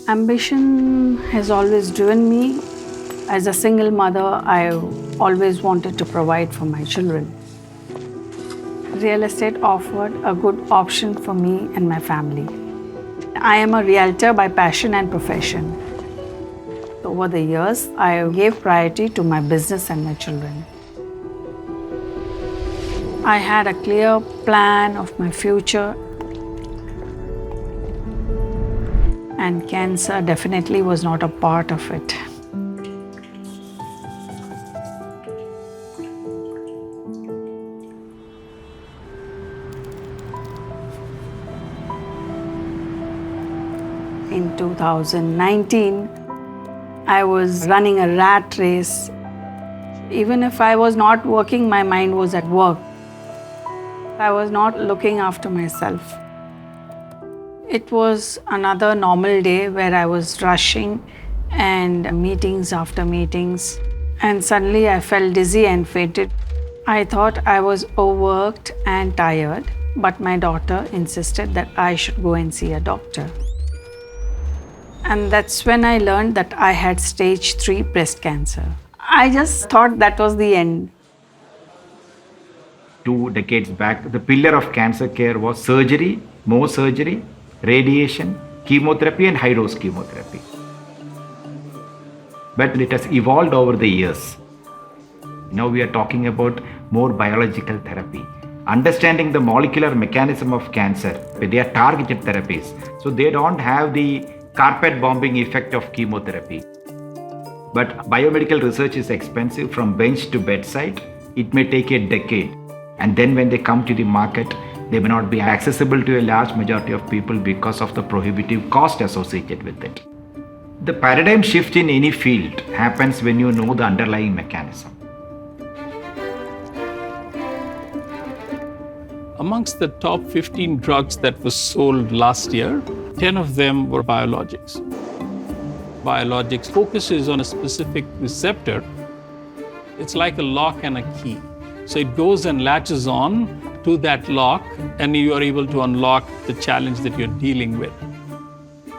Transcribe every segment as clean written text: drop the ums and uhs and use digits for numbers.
Ambition has always driven me. As a single mother, I always wanted to provide for my children. Real estate offered a good option for me and my family. I am a realtor by passion and profession. Over the years, I gave priority to my business and my children. I had a clear plan of my future, and cancer definitely was not a part of it. In 2019, I was running a rat race. Even if I was not working, my mind was at work. I was not looking after myself. It was another normal day where I was rushing and meetings after meetings, and suddenly I felt dizzy and fainted. I thought I was overworked and tired, but my daughter insisted that I should go and see a doctor. And that's when I learned that I had stage 3 breast cancer. I just thought that was the end. 2 decades back, the pillar of cancer care was surgery, more surgery, radiation, chemotherapy and high-dose chemotherapy. But it has evolved over the years. Now we are talking about more biological therapy. Understanding the molecular mechanism of cancer, they are targeted therapies. So they don't have the carpet bombing effect of chemotherapy. But biomedical research is expensive from bench to bedside. It may take a decade. And then when they come to the market, they may not be accessible to a large majority of people because of the prohibitive cost associated with it. The paradigm shift in any field happens when you know the underlying mechanism. Amongst the top 15 drugs that were sold last year, 10 of them were biologics. Biologics focuses on a specific receptor. It's like a lock and a key. So it goes and latches on to that lock, and you are able to unlock the challenge that you're dealing with.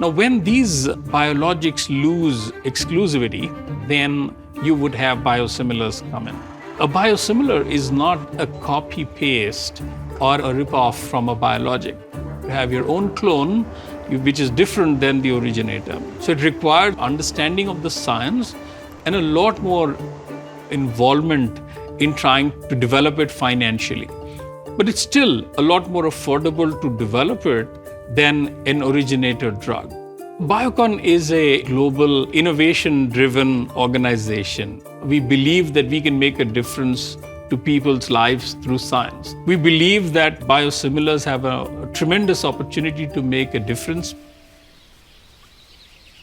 Now, when these biologics lose exclusivity, then you would have biosimilars come in. A biosimilar is not a copy-paste or a rip-off from a biologic. You have your own clone, which is different than the originator. So it required understanding of the science and a lot more involvement in trying to develop it financially. But it's still a lot more affordable to develop it than an originator drug. Biocon is a global innovation-driven organization. We believe that we can make a difference to people's lives through science. We believe that biosimilars have a tremendous opportunity to make a difference.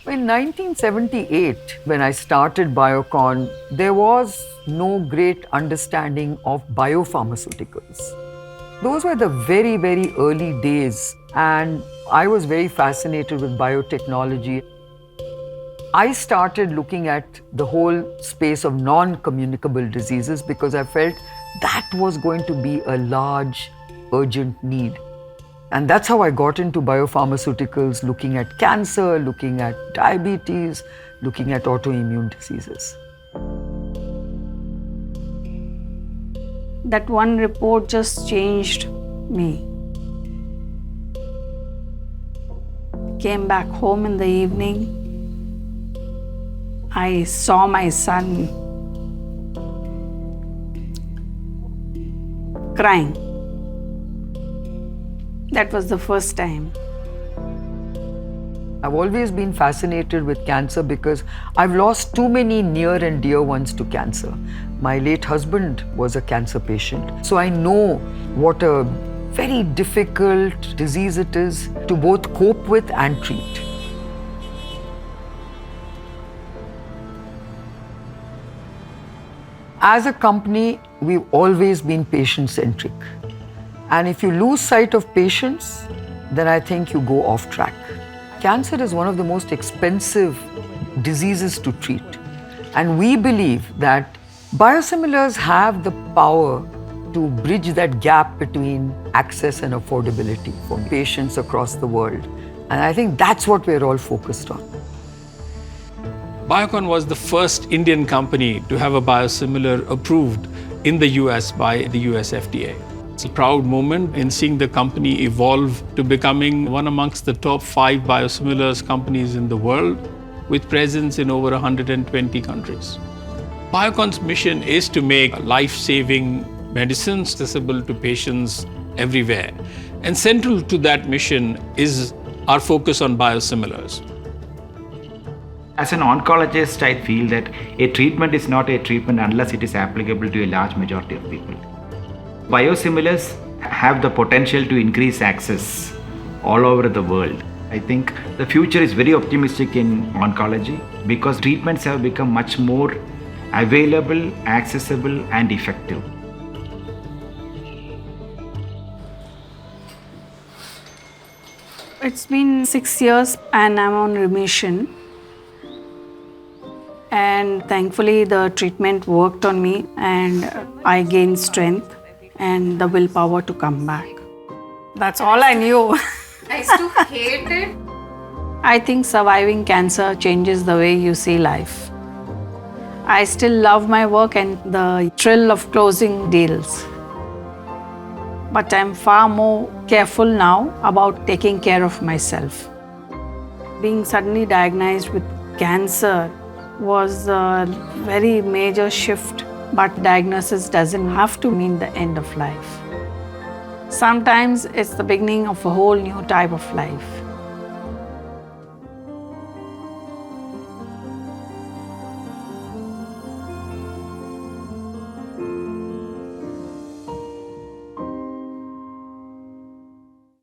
In 1978, when I started Biocon, there was no great understanding of biopharmaceuticals. Those were the very, very early days, and I was very fascinated with biotechnology. I started looking at the whole space of non-communicable diseases because I felt that was going to be a large, urgent need. And that's how I got into biopharmaceuticals, looking at cancer, looking at diabetes, looking at autoimmune diseases. That one report just changed me. Came back home in the evening. I saw my son crying. That was the first time. I've always been fascinated with cancer because I've lost too many near and dear ones to cancer. My late husband was a cancer patient, so I know what a very difficult disease it is to both cope with and treat. As a company, we've always been patient-centric. And if you lose sight of patients, then I think you go off track. Cancer is one of the most expensive diseases to treat. And we believe that biosimilars have the power to bridge that gap between access and affordability for patients across the world. And I think that's what we're all focused on. Biocon was the first Indian company to have a biosimilar approved in the US by the US FDA. It's a proud moment in seeing the company evolve to becoming one amongst the top 5 biosimilars companies in the world, with presence in over 120 countries. Biocon's mission is to make life-saving medicines accessible to patients everywhere. And central to that mission is our focus on biosimilars. As an oncologist, I feel that a treatment is not a treatment unless it is applicable to a large majority of people. Biosimilars have the potential to increase access all over the world. I think the future is very optimistic in oncology because treatments have become much more available, accessible, and effective. It's been 6 years and I'm on remission. And thankfully the treatment worked on me and I gained strength and the willpower to come back. That's all I knew. I used to hate it. I think surviving cancer changes the way you see life. I still love my work and the thrill of closing deals. But I'm far more careful now about taking care of myself. Being suddenly diagnosed with cancer was a very major shift, but diagnosis doesn't have to mean the end of life. Sometimes it's the beginning of a whole new type of life.